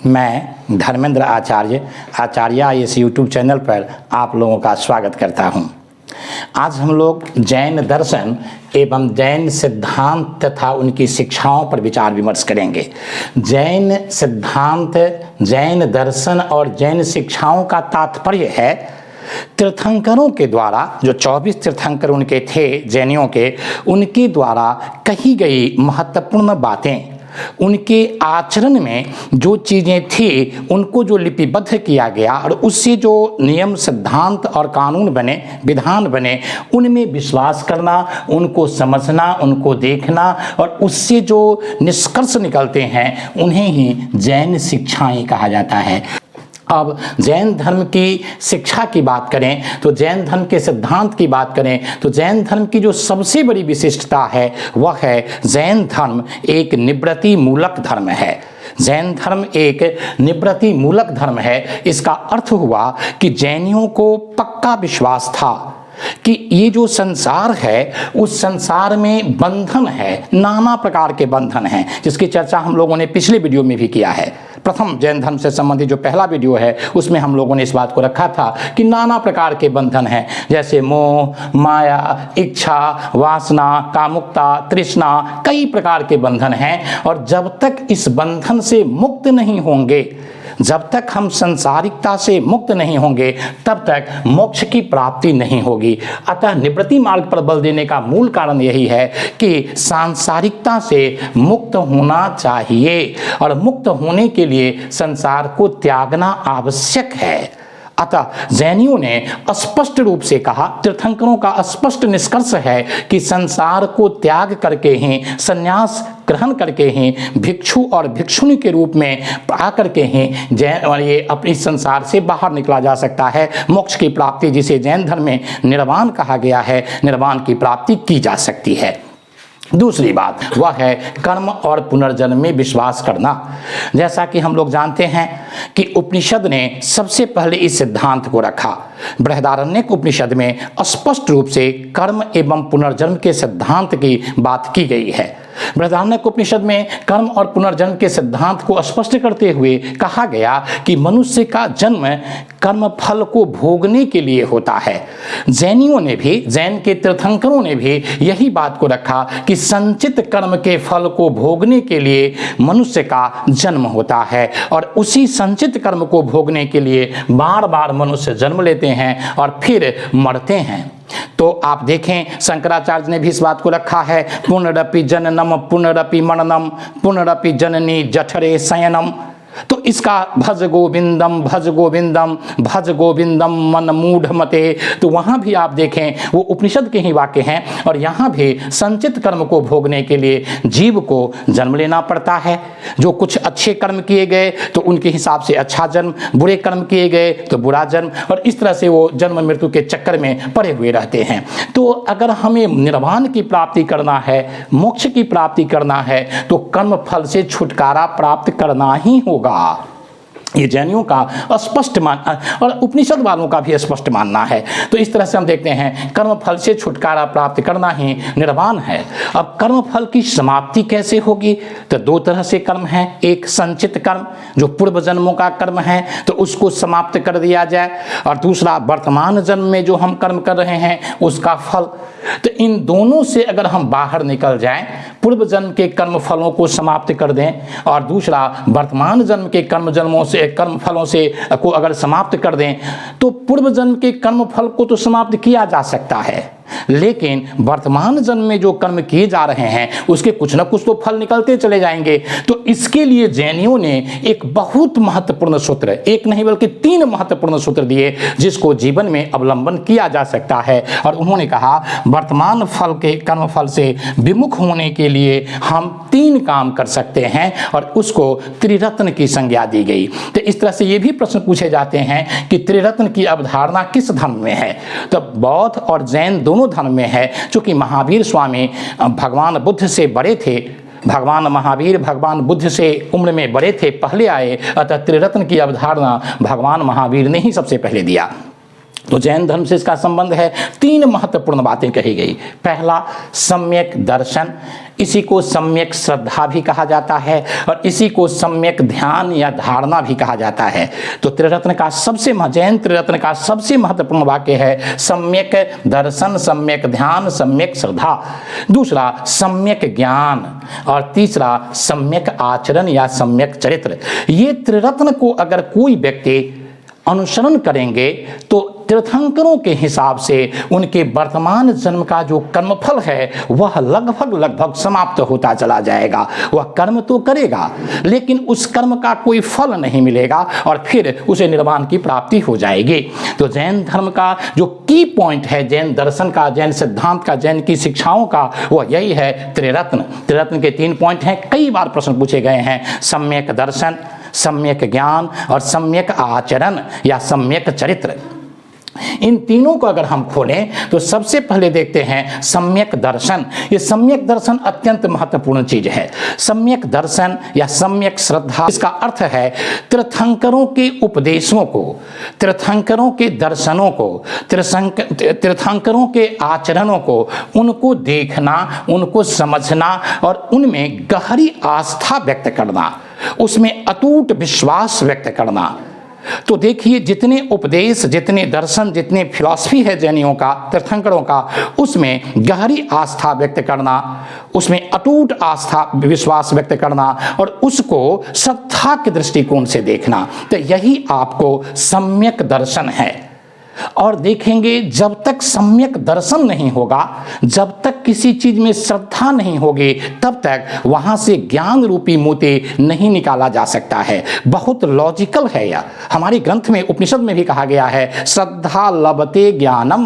मैं धर्मेंद्र आचार्य इस YouTube channel पर आप लोगों का स्वागत करता हूं। आज हम लोग जैन दर्शन एवं जैन सिद्धांत तथा उनकी शिक्षाओं पर विचार विमर्श करेंगे। जैन सिद्धांत, जैन दर्शन और जैन शिक्षाओं का तात्पर्य है तीर्थंकरों के द्वारा, जो 24 तीर्थंकर उनके थे जैनियों के, उनके द्वारा कही गई महत्वपूर्ण बातें, उनके आचरण में जो चीज़ें थी उनको जो लिपिबद्ध किया गया और उससे जो नियम, सिद्धांत और कानून बने, विधान बने, उनमें विश्वास करना, उनको समझना, उनको देखना और उससे जो निष्कर्ष निकलते हैं उन्हें ही जैन शिक्षाएं कहा जाता है। अब जैन धर्म की शिक्षा की बात करें तो, जैन धर्म के सिद्धांत की बात करें तो, जैन धर्म की जो सबसे बड़ी विशिष्टता है वह है जैन धर्म एक निवृत्ति मूलक धर्म है। जैन धर्म एक निवृत्ति मूलक धर्म है। इसका अर्थ हुआ कि जैनियों को पक्का विश्वास था कि ये जो संसार है उस संसार में बंधन है, नाना प्रकार के बंधन हैं, जिसकी चर्चा हम लोगों ने पिछले वीडियो में भी किया है। प्रथम जैन धर्म से संबंधित जो पहला वीडियो है उसमें हम लोगों ने इस बात को रखा था कि नाना प्रकार के बंधन हैं, जैसे मोह, माया, इच्छा, वासना, कामुकता, तृष्णा, कई प्रकार के बंधन हैं। और जब तक इस बंधन से मुक्त नहीं होंगे, जब तक हम संसारिकता से मुक्त नहीं होंगे, तब तक मोक्ष की प्राप्ति नहीं होगी। अतः निवृत्ति मार्ग पर बल देने का मूल कारण यही है कि सांसारिकता से मुक्त होना चाहिए और मुक्त होने के लिए संसार को त्यागना आवश्यक है। अतः जैनियों ने स्पष्ट रूप से कहा, तीर्थंकरों का स्पष्ट निष्कर्ष है कि संसार को त्याग करके ही, संन्यास ग्रहण करके ही, भिक्षु और भिक्षुणी के रूप में आकर के ही जैन और ये अपनी संसार से बाहर निकला जा सकता है। मोक्ष की प्राप्ति, जिसे जैन धर्म में निर्वाण कहा गया है, निर्वाण की प्राप्ति की जा सकती है। दूसरी बात वह है कर्म और पुनर्जन्म में विश्वास करना। जैसा कि हम लोग जानते हैं कि उपनिषद ने सबसे पहले इस सिद्धांत को रखा। बृहदारण्यक उपनिषद में स्पष्ट रूप से कर्म एवं पुनर्जन्म के सिद्धांत की बात की गई है। बृहदारण्यक उपनिषद में कर्म और पुनर्जन्म के सिद्धांत को स्पष्ट करते हुए कहा गया कि मनुष्य का जन्म कर्म फल को भोगने के लिए होता है। जैनियों ने भी, जैन के तीर्थंकरों ने भी यही बात को रखा कि संचित कर्म के फल को भोगने के लिए मनुष्य का जन्म होता है और उसी संचित कर्म को भोगने के लिए बार बार मनुष्य जन्म लेते हैं और फिर मरते हैं। तो आप देखें, शंकराचार्य ने भी इस बात को रखा है, पुनरपि जननम पुनरपि मरणम पुनरपि जननी जठरे शयनम। तो इसका भज गोविंदम भज गोविंदम भज गोविंदम मन मूढ़ मते, तो वहाँ भी आप देखें वो उपनिषद के ही वाक्य हैं और यहाँ भी संचित कर्म को भोगने के लिए जीव को जन्म लेना पड़ता है। जो कुछ अच्छे कर्म किए गए तो उनके हिसाब से अच्छा जन्म, बुरे कर्म किए गए तो बुरा जन्म, और इस तरह से वो जन्म मृत्यु के चक्कर में पड़े हुए रहते हैं। तो अगर हमें निर्वाण की प्राप्ति करना है, मोक्ष की प्राप्ति करना है, तो कर्म फल से छुटकारा प्राप्त करना ही होगा। ये जैनियों का स्पष्ट मान और उपनिषद वालों का भी स्पष्ट मानना है। तो इस तरह से हम देखते हैं कर्म फल से छुटकारा प्राप्त करना ही निर्वाण है। अब कर्म फल की समाप्ति कैसे होगी? तो दो तरह से कर्म है। एक संचित कर्म, जो पूर्व जन्मों का कर्म है तो उसको समाप्त कर दिया जाए, और दूसरा वर्तमान जन्म में जो हम कर्म कर रहे हैं उसका फल। तो इन दोनों से अगर हम बाहर निकल जाएं, पूर्व जन्म के कर्म फलों को समाप्त कर दें और दूसरा वर्तमान जन्म के कर्म फलों से को अगर समाप्त कर दें, तो पूर्व जन्म के कर्म फल को तो समाप्त किया जा सकता है, लेकिन वर्तमान जन्म में जो कर्म किए जा रहे हैं उसके कुछ न कुछ तो फल निकलते चले जाएंगे। तो इसके लिए जैनियों ने एक बहुत महत्वपूर्ण सूत्र, एक नहीं बल्कि 3 महत्वपूर्ण सूत्र दिए जिसको जीवन में अवलंबन किया जा सकता है। और उन्होंने कहा वर्तमान फल के कर्म फल से विमुख होने के लिए हम 3 काम कर सकते हैं और उसको त्रिरत्न की संज्ञा दी गई। तो इस तरह से ये भी प्रश्न पूछे जाते हैं कि त्रिरत्न की अवधारणा किस धर्म में है? तो बौद्ध और जैन दोनों धर्म में है। चूंकि महावीर स्वामी भगवान बुद्ध से बड़े थे, भगवान महावीर भगवान बुद्ध से उम्र में बड़े थे, पहले आए, अतः त्रिरत्न की अवधारणा भगवान महावीर ने ही सबसे पहले दिया। तो जैन धर्म से इसका संबंध है। 3 महत्वपूर्ण बातें कही गई। पहला, सम्यक दर्शन, इसी को सम्यक श्रद्धा भी कहा जाता है और इसी को सम्यक ध्यान या धारणा भी कहा जाता है। तो त्रिरत्न का जैन त्रिरत्न का सबसे महत्वपूर्ण वाक्य है सम्यक दर्शन, सम्यक ध्यान, सम्यक श्रद्धा। दूसरा, सम्यक ज्ञान और तीसरा, सम्यक आचरण या सम्यक चरित्र। ये त्रिरत्न को अगर कोई व्यक्ति अनुसरण करेंगे तो तीर्थंकरों के हिसाब से उनके वर्तमान जन्म का जो कर्मफल है वह लगभग समाप्त होता चला जाएगा। वह कर्म तो करेगा लेकिन उस कर्म का कोई फल नहीं मिलेगा और फिर उसे निर्वाण की प्राप्ति हो जाएगी। तो जैन धर्म का जो की पॉइंट है, जैन दर्शन का, जैन सिद्धांत का, जैन की शिक्षाओं का, वह यही है त्रिरत्न। त्रिरत्न के 3 पॉइंट हैं। कई बार प्रश्न पूछे गए हैं, सम्यक दर्शन, सम्यक ज्ञान और सम्यक आचरण या सम्यक चरित्र। इन तीनों को अगर हम खोलें तो सबसे पहले देखते हैं सम्यक दर्शन। ये सम्यक दर्शन अत्यंत महत्वपूर्ण चीज है। सम्यक दर्शन या सम्यक श्रद्धा, इसका अर्थ है तीर्थंकरों के उपदेशों को, तीर्थंकरों के दर्शनों को, तीर्थंकरों के आचरणों को, उनको देखना, उनको समझना और उनमें गहरी आस्था व्यक्त करना, उसमें अटूट विश्वास व्यक्त करना। तो देखिए, जितने उपदेश, जितने दर्शन, जितने फिलॉसफी है जैनियों का, तीर्थंकरों का, उसमें गहरी आस्था व्यक्त करना, उसमें अटूट आस्था विश्वास व्यक्त करना और उसको श्रद्धा के दृष्टिकोण से देखना, तो यही आपको सम्यक दर्शन है। और देखेंगे, जब तक सम्यक दर्शन नहीं होगा, जब तक किसी चीज में श्रद्धा नहीं होगी, तब तक वहां से ज्ञान रूपी मोती नहीं निकाला जा सकता है। बहुत लॉजिकल है यह। हमारे ग्रंथ में, उपनिषद में भी कहा गया है, श्रद्धा लभते ज्ञानम।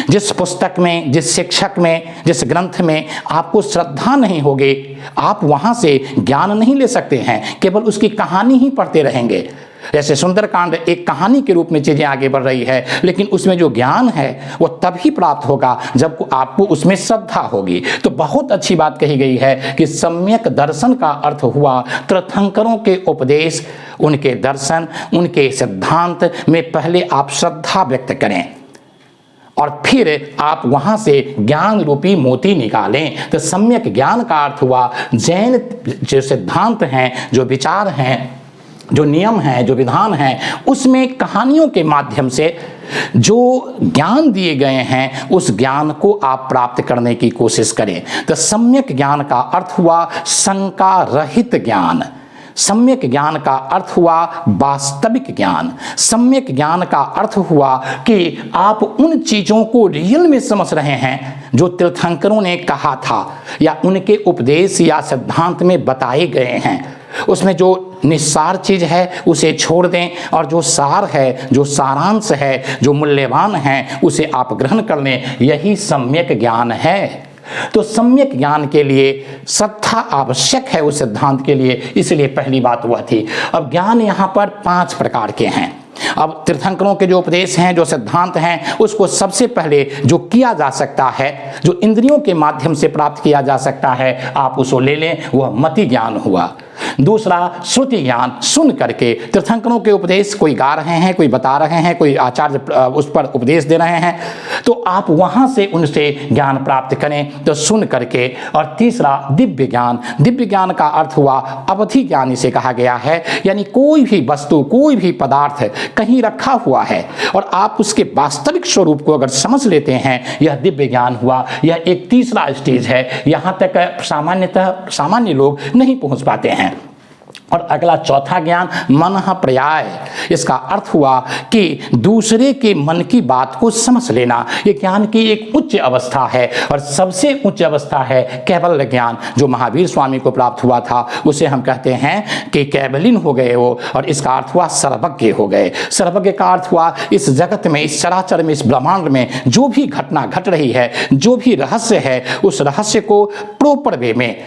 जिस पुस्तक में, जिस शिक्षक में, जिस ग्रंथ में आपको श्रद्धा नहीं होगी, आप वहां से ज्ञान नहीं ले सकते हैं, केवल उसकी कहानी ही पढ़ते रहेंगे। जैसे सुंदरकांड एक कहानी के रूप में चीजें आगे बढ़ रही है, लेकिन उसमें जो ज्ञान है वो तभी प्राप्त होगा जब आपको उसमें श्रद्धा होगी। तो बहुत अच्छी बात कही गई है कि सम्यक दर्शन का अर्थ हुआ तीर्थंकरों के उपदेश, उनके दर्शन, उनके सिद्धांत में पहले आप श्रद्धा व्यक्त करें और फिर आप वहां से ज्ञान रूपी मोती निकालें। तो सम्यक ज्ञान का अर्थ हुआ जैन जो सिद्धांत हैं, जो विचार हैं, जो नियम हैं, जो विधान हैं, उसमें कहानियों के माध्यम से जो ज्ञान दिए गए हैं उस ज्ञान को आप प्राप्त करने की कोशिश करें। तो सम्यक ज्ञान का अर्थ हुआ शंका रहित ज्ञान। सम्यक ज्ञान का अर्थ हुआ वास्तविक ज्ञान। सम्यक ज्ञान का अर्थ हुआ कि आप उन चीज़ों को रियल में समझ रहे हैं जो तीर्थंकरों ने कहा था या उनके उपदेश या सिद्धांत में बताए गए हैं। उसमें जो निस्सार चीज़ है उसे छोड़ दें और जो सार है, जो सारांश है, जो मूल्यवान है, उसे आप ग्रहण कर लें। यही सम्यक ज्ञान है। तो सम्यक ज्ञान के लिए श्रद्धा आवश्यक है उस सिद्धांत के लिए, इसलिए पहली बात वह थी। अब ज्ञान यहाँ पर 5 प्रकार के हैं। अब तीर्थंकरों के जो उपदेश हैं, जो सिद्धांत हैं, उसको सबसे पहले जो किया जा सकता है, जो इंद्रियों के माध्यम से प्राप्त किया जा सकता है, आप उसको ले लें, वह मति ज्ञान हुआ। दूसरा, श्रुति ज्ञान, सुन करके तीर्थंकरों के उपदेश कोई गा रहे हैं, कोई बता रहे हैं, कोई आचार्य उस पर उपदेश दे रहे हैं, तो आप वहां से उनसे ज्ञान प्राप्त करें, तो सुन करके। और तीसरा, दिव्य ज्ञान। दिव्य ज्ञान का अर्थ हुआ अवधि ज्ञान इसे कहा गया है, यानी कोई भी वस्तु, कोई भी पदार्थ कहीं रखा हुआ है और आप उसके वास्तविक स्वरूप को अगर समझ लेते हैं, यह दिव्य ज्ञान हुआ। यह एक तीसरा स्टेज है, यहाँ तक सामान्य लोग नहीं पहुंच पाते हैं। और अगला चौथा ज्ञान मनः पर्याय। इसका अर्थ हुआ कि दूसरे के मन की बात को समझ लेना। ये ज्ञान की एक उच्च अवस्था है और सबसे उच्च अवस्था है कैवल्य ज्ञान, जो महावीर स्वामी को प्राप्त हुआ था। उसे हम कहते हैं कि कैवलिन हो गए वो, और इसका अर्थ हुआ सर्वज्ञ हो गए। सर्वज्ञ का अर्थ हुआ इस जगत में, इस चराचर में, इस ब्रह्मांड में जो भी घटना घट रही है, जो भी रहस्य है, उस रहस्य को प्रॉपर वे में,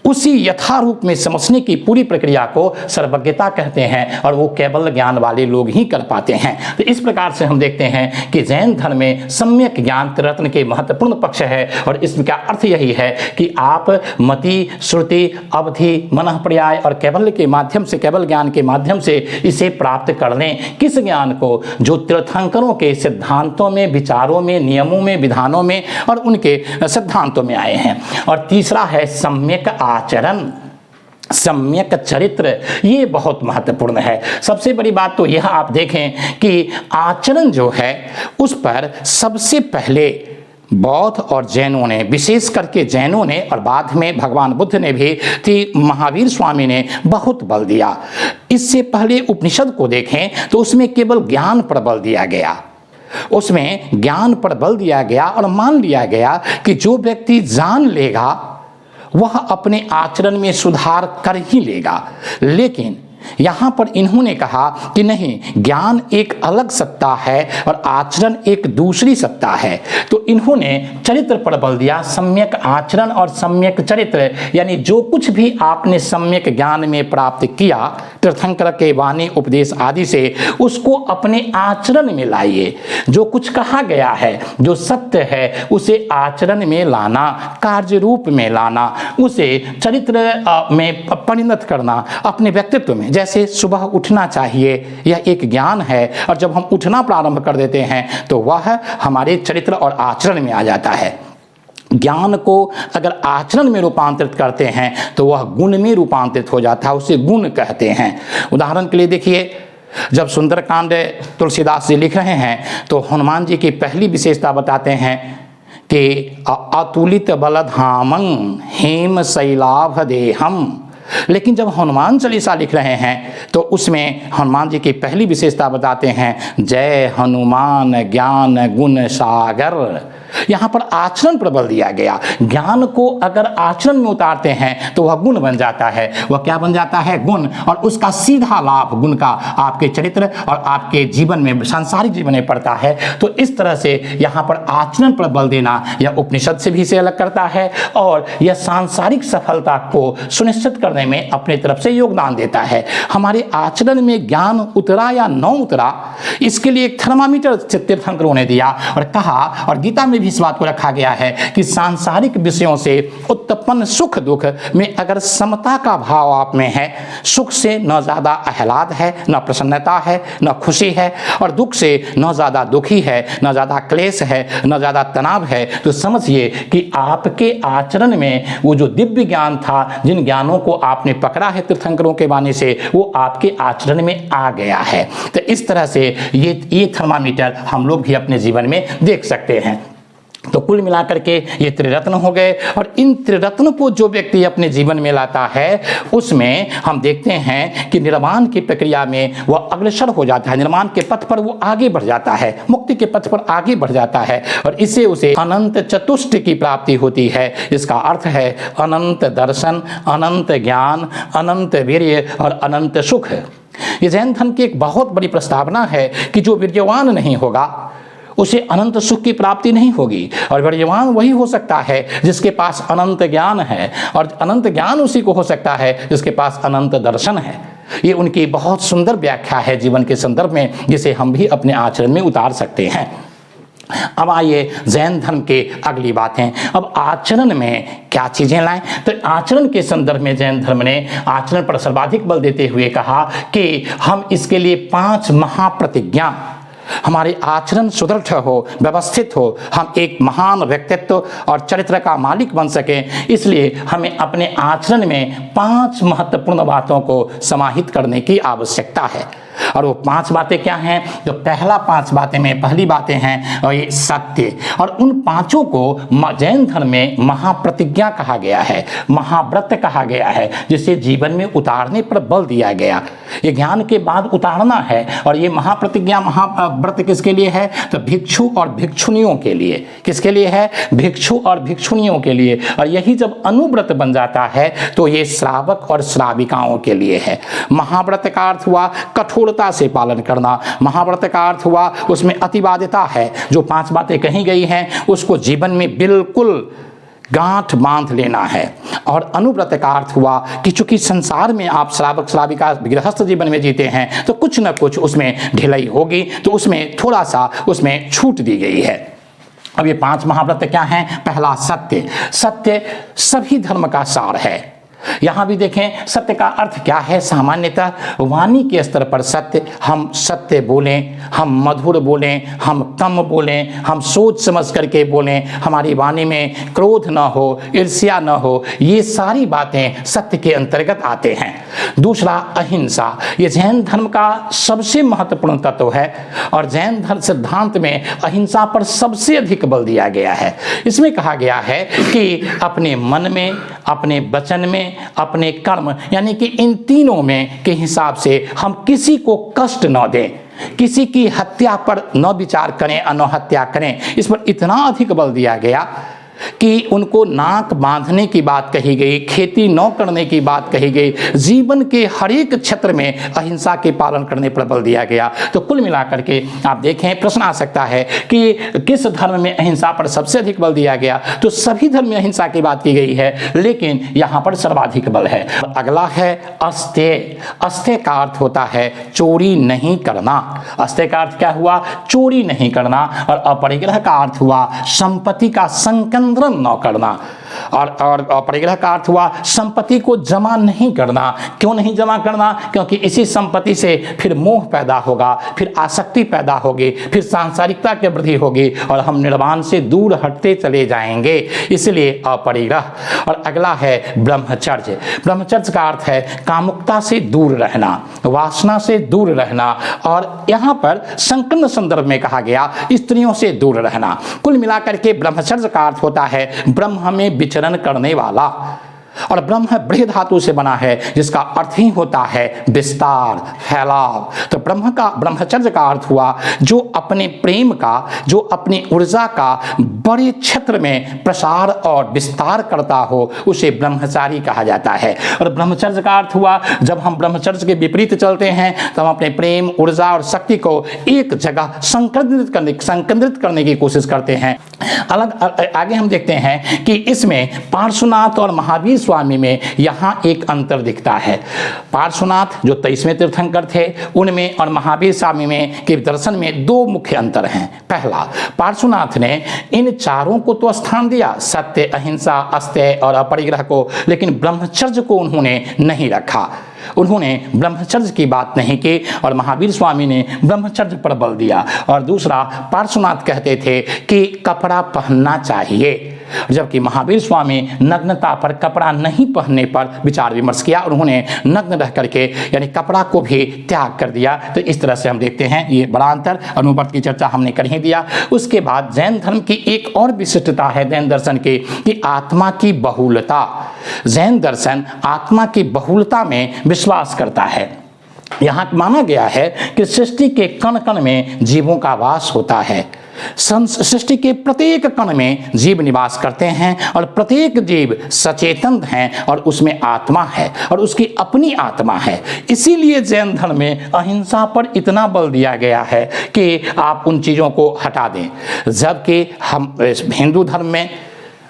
उसी यथारूप में समझने की पूरी प्रक्रिया को सर्वज्ञता कहते हैं और वो केवल ज्ञान वाले लोग ही कर पाते हैं। तो इस प्रकार से हम देखते हैं कि जैन धर्म में सम्यक ज्ञान त्रिरत्न के महत्वपूर्ण पक्ष है और इसका अर्थ यही है कि आप मति, श्रुति, अवधि, मनः पर्याय और केवल के माध्यम से, केवल ज्ञान के माध्यम से इसे प्राप्त कर लें। किस ज्ञान को? जो तीर्थंकरों के सिद्धांतों में, विचारों में, नियमों में, विधानों में और उनके सिद्धांतों में आए हैं। और तीसरा है सम्यक आचरण, सम्यक चरित्र। ये बहुत महत्वपूर्ण है। सबसे बड़ी बात तो यह आप देखें कि आचरण जो है उस पर सबसे पहले बौद्ध और जैनों ने, विशेष करके जैनों ने और बाद में भगवान बुद्ध ने भी, थी महावीर स्वामी ने बहुत बल दिया। इससे पहले उपनिषद को देखें तो उसमें केवल ज्ञान पर बल दिया गया, उसमें ज्ञान पर बल दिया गया और मान लिया गया कि जो व्यक्ति जान लेगा वह अपने आचरण में सुधार कर ही लेगा। लेकिन यहाँ पर इन्होंने कहा कि नहीं, ज्ञान एक अलग सत्ता है और आचरण एक दूसरी सत्ता है। तो इन्होंने चरित्र पर बल दिया, सम्यक आचरण और सम्यक चरित्र। यानी जो कुछ भी आपने सम्यक ज्ञान में प्राप्त किया तीर्थंकर के वाणी, उपदेश आदि से, उसको अपने आचरण में लाइए। जो कुछ कहा गया है, जो सत्य है, उसे आचरण में लाना, कार्य रूप में लाना, उसे चरित्र में परिणत करना अपने व्यक्तित्व में। जैसे सुबह उठना चाहिए, यह एक ज्ञान है और जब हम उठना प्रारंभ कर देते हैं तो वह हमारे चरित्र और आचरण में आ जाता है। ज्ञान को अगर आचरण में रूपांतरित करते हैं तो वह गुण में रूपांतरित हो जाता है, उसे गुण कहते हैं। उदाहरण के लिए देखिए, जब सुंदरकांड तुलसीदास जी लिख रहे हैं तो हनुमान जी की पहली विशेषता बताते हैं कि अतुलित बलधामं हेम शैलाभ देहम। लेकिन जब हनुमान चालीसा लिख रहे हैं तो उसमें हनुमान जी की पहली विशेषता बताते हैं, जय हनुमान ज्ञान गुण सागर। यहाँ पर आचरण पर बल दिया गया। ज्ञान को अगर आचरण में उतारते हैं तो वह गुण बन जाता है। वह क्या बन जाता है? गुण। और उसका सीधा लाभ गुण का आपके चरित्र और आपके जीवन में, सांसारिक जीवन में पड़ता है। तो इस तरह से यहाँ पर आचरण पर बल देना यह उपनिषद से भी से अलग करता है और यह सांसारिक सफलता को सुनिश्चित करने में अपने तरफ से योगदान देता है। हमारे आचरण में ज्ञान उतरा या न उतरा, इसके लिए एक थर्मामीटर तीर्थंकरों ने दिया और कहा, और गीता में भी इस बात को रखा गया है कि सांसारिक विषयों से उत्पन्न सुख दुख में अगर समता का भाव आप में है, सुख से न ज्यादा आह्लाद है, न प्रसन्नता है, न खुशी है, और दुख से न ज्यादा दुखी है, न ज्यादा क्लेश है, न ज्यादा तनाव है, तो समझिए कि आपके आचरण में वो जो दिव्य ज्ञान था, जिन ज्ञानों को आपने पकड़ा है तीर्थंकरों के वाणी से, वो आपके आचरण में आ गया है। तो इस तरह से ये थर्मामीटर हम लोग भी अपने जीवन में देख सकते हैं। तो कुल मिलाकर के ये त्रिरत्न हो गए, और इन त्रिरत्न को जो व्यक्ति अपने जीवन में लाता है उसमें हम देखते हैं कि निर्माण की प्रक्रिया में वह अग्रसर हो जाता है, निर्माण के पथ पर वो आगे बढ़ जाता है, मुक्ति के पथ पर आगे बढ़ जाता है, और इससे उसे अनंत चतुष्ट की प्राप्ति होती है। इसका अर्थ है अनंत दर्शन, अनंत ज्ञान, अनंत वीर्य और अनंत सुख। ये जैन धर्म की एक बहुत बड़ी प्रस्तावना है कि जो वीर्यवान नहीं होगा उसे अनंत सुख की प्राप्ति नहीं होगी, और वीर्यवान वही हो सकता है जिसके पास अनंत ज्ञान है, और अनंत ज्ञान उसी को हो सकता है जिसके पास अनंत दर्शन है। ये उनकी बहुत सुंदर व्याख्या है जीवन के संदर्भ में, जिसे हम भी अपने आचरण में उतार सकते हैं। अब आइए जैन धर्म के अगली बातें। अब आचरण में क्या चीज़ें लाएं? तो आचरण के संदर्भ में जैन धर्म ने आचरण पर सर्वाधिक बल देते हुए कहा कि हम इसके लिए 5 महाप्रतिज्ञा, हमारे आचरण सुदृढ़ हो, व्यवस्थित हो, हम एक महान व्यक्तित्व और चरित्र का मालिक बन सकें, इसलिए हमें अपने आचरण में 5 महत्वपूर्ण बातों को समाहित करने की आवश्यकता है। और वो 5 बातें क्या हैं? जो पहला 5 बातें में पहली बातें हैं और ये सत्य, और उन 5 को जैन धर्म में महाप्रतिज्ञा कहा गया है, महाव्रत कहा गया है, जिसे जीवन में उतारने पर बल दिया गया। ये ज्ञान के बाद उतारना है, और ये महाप्रतिज्ञा, महाव्रत किसके लिए है? तो भिक्षु और भिक्षुनियों के लिए। किसके लिए है? भिक्षु और भिक्षुनियों के लिए। और यही जब अनुव्रत बन जाता है तो ये श्रावक और श्राविकाओं के लिए है। महाव्रत का अर्थ हुआ कठोरता से पालन करना, महाव्रत का अर्थ हुआ उसमें अतिवादिता है। जो 5 बातें कही गई हैं उसको जीवन में बिल्कुल गांठ बांध लेना है। और अनुव्रत का अर्थ हुआ कि चूंकि संसार में आप श्रावक श्राविका गृहस्थ जीवन में जीते हैं तो कुछ न कुछ उसमें ढिलाई होगी, तो उसमें थोड़ा सा उसमें छूट दी गई है। अब ये 5 महाव्रत क्या हैं? पहला सत्य। सत्य सभी धर्म का सार है। यहाँ भी देखें सत्य का अर्थ क्या है? सामान्यतः वाणी के स्तर पर सत्य, हम सत्य बोलें, हम मधुर बोलें, हम कम बोलें, हम सोच समझ करके बोलें, हमारी वाणी में क्रोध न हो, ईर्ष्या न हो, ये सारी बातें सत्य के अंतर्गत आते हैं। दूसरा अहिंसा, ये जैन धर्म का सबसे महत्वपूर्ण तत्व है और जैन धर्म सिद्धांत में अहिंसा पर सबसे अधिक बल दिया गया है। इसमें कहा गया है कि अपने मन में, अपने वचन में, अपने कर्म, यानी कि इन तीनों में के हिसाब से हम किसी को कष्ट न दें, किसी की हत्या पर न विचार करें, अनहत्या करें। इस पर इतना अधिक बल दिया गया कि उनको नाक बांधने की बात कही गई, खेती न करने की बात कही गई, जीवन के हर एक क्षेत्र में अहिंसा के पालन करने पर बल दिया गया। तो कुल मिलाकर के आप देखें, प्रश्न आ सकता है कि किस धर्म में अहिंसा पर सबसे अधिक बल दिया गया? तो सभी धर्म में अहिंसा की बात की गई है, लेकिन यहाँ पर सर्वाधिक बल है। अगला है अस्तेय। अस्तेय का अर्थ होता है चोरी नहीं करना। अस्तेय का अर्थ क्या हुआ? चोरी नहीं करना। और अपरिग्रह का अर्थ हुआ संपत्ति का संकलन न करना। और परिग्रह का अर्थ हुआ संपत्ति को जमा नहीं करना। क्यों नहीं जमा करना? क्योंकि इसी संपत्ति से फिर मोह पैदा होगा, फिर आसक्ति पैदा होगी, फिर सांसारिकता की वृद्धि होगी और हम निर्वाण से दूर हटते चले जाएंगे, इसलिए अपरिग्रह। और अगला है ब्रह्मचर्य। ब्रह्मचर्य का अर्थ है कामुकता से दूर रहना, वासना से दूर रहना, और यहाँ पर संकीर्ण संदर्भ में कहा गया स्त्रियों से दूर रहना। कुल मिलाकर के ब्रह्मचर्य का अर्थ होता है ब्रह्म में विचरण करने वाला। और ब्रह्म बृहद धातु से बना है, जिसका अर्थ ही होता है विस्तार, फैलाव। तो ब्रह्मचर्य का अर्थ हुआ जो अपने प्रेम का, जो अपनी ऊर्जा का बड़े क्षेत्र में प्रसार और विस्तार करता हो, उसे ब्रह्मचारी कहा जाता है। और ब्रह्मचर्य का अर्थ हुआ जब हम ब्रह्मचर्य के विपरीत चलते हैं तो हम अपने प्रेम, ऊर्जा और शक्ति को एक जगह संकेंद्रित करने की कोशिश करते हैं। आगे हम देखते हैं कि इसमें पार्श्वनाथ और महावीर स्वामी में यहाँ एक अंतर दिखता है। पार्श्वनाथ जो 23वें तीर्थंकर थे उनमें और महावीर स्वामी में के दर्शन में 2 मुख्य अंतर हैं। पहला, पार्श्वनाथ ने इन चारों को तो स्थान दिया, सत्य, अहिंसा, अस्तेय और अपरिग्रह को, लेकिन ब्रह्मचर्य को उन्होंने नहीं रखा। उन्होंने ब्रह्मचर्य की बात नहीं की और महावीर स्वामी ने ब्रह्मचर्य पर बल दिया। और दूसरा, पार्श्वनाथ कहते थे कि कपड़ा पहनना चाहिए, जबकि महावीर स्वामी नग्नता पर, कपड़ा नहीं पहनने पर विचार विमर्श किया। उन्होंने नग्न रह करके यानी कपड़ा को भी त्याग कर दिया। तो इस तरह से हम देखते हैं ये बड़ा अंतर। अनुव्रत की चर्चा हमने कर ही दिया। उसके बाद जैन धर्म की एक और विशिष्टता है जैन दर्शन की कि आत्मा की बहुलता। जैन दर्शन आत्मा की बहुलता में विश्वास करता है। यहाँ माना गया है कि सृष्टि के कण कण में जीवों का वास होता है। सृष्टि के प्रत्येक कण में जीव निवास करते हैं और प्रत्येक जीव सचेतन है और उसमें आत्मा है और उसकी अपनी आत्मा है। इसीलिए जैन धर्म में अहिंसा पर इतना बल दिया गया है कि आप उन चीज़ों को हटा दें, जबकि हम हिंदू धर्म में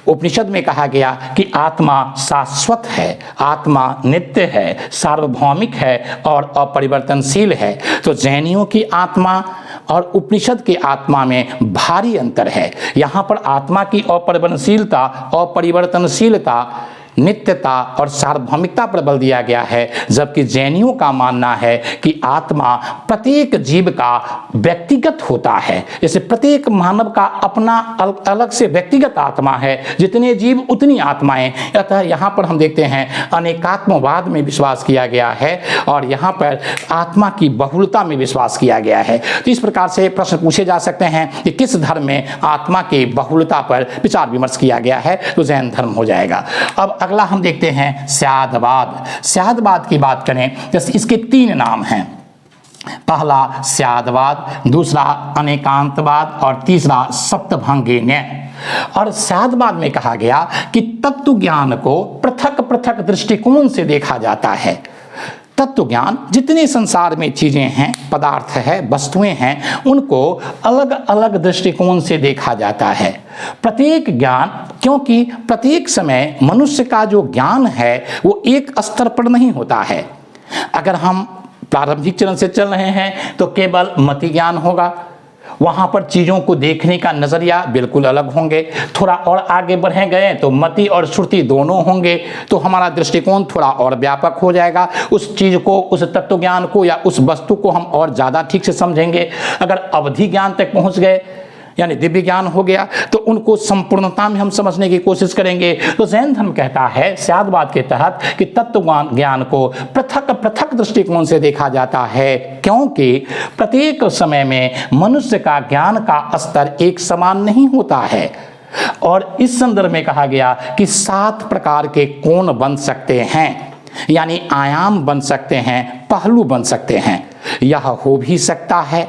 उपनिषद में कहा गया कि आत्मा शाश्वत है, आत्मा नित्य है, सार्वभौमिक है और अपरिवर्तनशील है। तो जैनियों की आत्मा और उपनिषद की आत्मा में भारी अंतर है। यहाँ पर आत्मा की अपरिवर्तनशीलता, अपरिवर्तनशीलता, नित्यता और सार्वभौमिकता पर बल दिया गया है, जबकि जैनियों का मानना है कि आत्मा प्रत्येक जीव का व्यक्तिगत होता है। जैसे प्रत्येक मानव का अपना अलग से व्यक्तिगत आत्मा है, जितने जीव उतनी आत्माएं। अतः यहाँ पर हम देखते हैं अनेकात्मवाद में विश्वास किया गया है और यहाँ पर आत्मा की बहुलता में विश्वास किया गया है। तो इस प्रकार से प्रश्न पूछे जा सकते हैं कि किस धर्म में आत्मा की बहुलता पर विचार विमर्श किया गया है, तो जैन धर्म हो जाएगा। अब अगला हम देखते हैं स्यादवाद। स्यादवाद की बात करें तो इसके 3 नाम हैं। पहला स्यादवाद, दूसरा अनेकांतवाद और तीसरा सप्तभंगीन्य। और स्यादवाद में कहा गया कि तत्व ज्ञान को पृथक पृथक दृष्टिकोण से देखा जाता है। तत्व ज्ञान, जितने संसार में चीज़ें हैं, पदार्थ है, वस्तुएं हैं, उनको अलग अलग दृष्टिकोण से देखा जाता है। प्रत्येक ज्ञान, क्योंकि प्रत्येक समय मनुष्य का जो ज्ञान है वो एक स्तर पर नहीं होता है। अगर हम प्रारंभिक चरण से चल रहे हैं तो केवल मति ज्ञान होगा, वहाँ पर चीज़ों को देखने का नज़रिया बिल्कुल अलग होंगे। थोड़ा और आगे बढ़े गए तो मति और श्रुति दोनों होंगे, तो हमारा दृष्टिकोण थोड़ा और व्यापक हो जाएगा। उस चीज़ को, उस तत्व ज्ञान को या उस वस्तु को हम और ज़्यादा ठीक से समझेंगे। अगर अवधि ज्ञान तक पहुँच गए यानी दिव्य ज्ञान हो गया तो उनको संपूर्णता में हम समझने की कोशिश करेंगे। तो जैन धर्म कहता है स्यादवाद के तहत कि तत्व ज्ञान को पृथक पृथक दृष्टिकोण से देखा जाता है, क्योंकि प्रत्येक समय में मनुष्य का ज्ञान का स्तर एक समान नहीं होता है। और इस संदर्भ में कहा गया कि 7 प्रकार के कोण बन सकते हैं, यानी आयाम बन सकते हैं, पहलू बन सकते हैं। यह हो भी सकता है,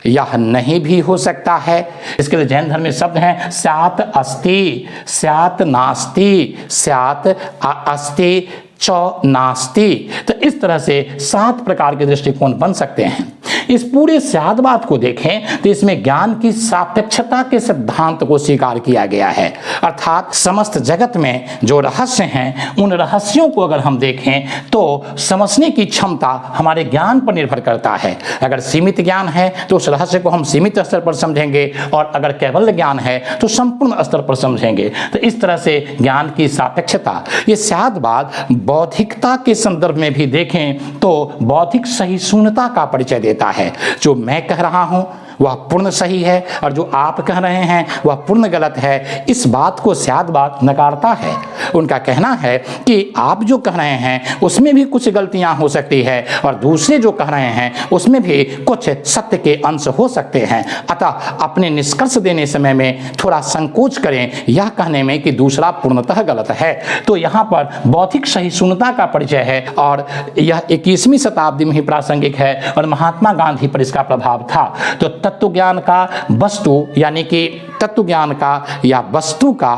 यह नहीं भी हो सकता है। इसके लिए जैन धर्म में शब्द हैं स्यात् अस्ति, स्यात् नास्ति, स्यात् अस्ति च नास्ति। तो इस तरह से 7 प्रकार के दृष्टिकोण बन सकते हैं। इस पूरे स्यादवाद को देखें तो इसमें ज्ञान की सापेक्षता के सिद्धांत को स्वीकार किया गया है, अर्थात समस्त जगत में जो रहस्य हैं उन रहस्यों को अगर हम देखें तो समझने की क्षमता हमारे ज्ञान पर निर्भर करता है। अगर सीमित ज्ञान है तो उस रहस्य को हम सीमित स्तर पर समझेंगे, और अगर केवल ज्ञान है तो संपूर्ण स्तर पर समझेंगे। तो इस तरह से ज्ञान की सापेक्षता, ये स्यादवाद बौद्धिकता के संदर्भ में भी देखें तो बौद्धिक सहिष्णुता का परिचय देता है। जो मैं कह रहा हूं वह पूर्ण सही है और जो आप कह रहे हैं वह पूर्ण गलत है, इस बात को स्यादवाद नकारता है। उनका कहना है कि आप जो कह रहे हैं उसमें भी कुछ गलतियां हो सकती है और दूसरे जो कह रहे हैं उसमें भी कुछ सत्य के अंश हो सकते हैं। अतः अपने निष्कर्ष देने समय में थोड़ा संकोच करें यह कहने में कि दूसरा पूर्णतः गलत है। तो यहाँ पर बौद्धिक सहिष्णुता का परिचय है और यह 21वीं शताब्दी में ही प्रासंगिक है और महात्मा गांधी पर इसका प्रभाव था। तो तत्व ज्ञान का वस्तु यानी कि तत्व ज्ञान का या वस्तु का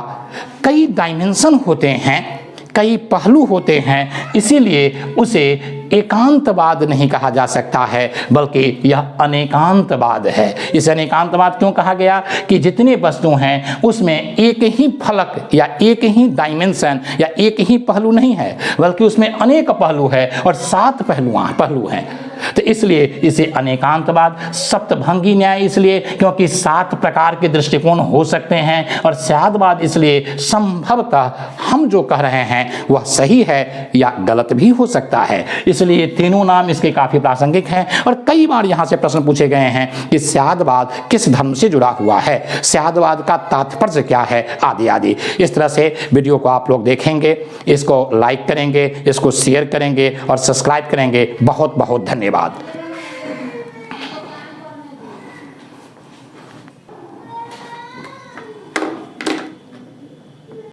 कई डायमेंशन होते हैं, कई पहलू होते हैं, इसीलिए उसे एकांतवाद नहीं कहा जा सकता है बल्कि यह अनेकांतवाद है। इस अनेकांतवाद क्यों कहा गया कि जितने वस्तु हैं उसमें एक ही फलक या एक ही डायमेंशन या एक ही पहलू नहीं है बल्कि उसमें अनेक पहलू है और 7 पहलू हैं। तो इसलिए इसे अनेकांतवाद, सप्तभंगी न्याय इसलिए क्योंकि 7 प्रकार के दृष्टिकोण हो सकते हैं, और स्यादवाद इसलिए संभवतः हम जो कह रहे हैं वह सही है या गलत भी हो सकता है। इसलिए तीनों नाम इसके काफ़ी प्रासंगिक हैं और कई बार यहाँ से प्रश्न पूछे गए हैं कि स्यादवाद किस धर्म से जुड़ा हुआ है, स्यादवाद का तात्पर्य क्या है, आदि आदि। इस तरह से वीडियो को आप लोग देखेंगे, इसको लाइक करेंगे, इसको शेयर करेंगे और सब्सक्राइब करेंगे। बहुत बहुत धन्यवाद।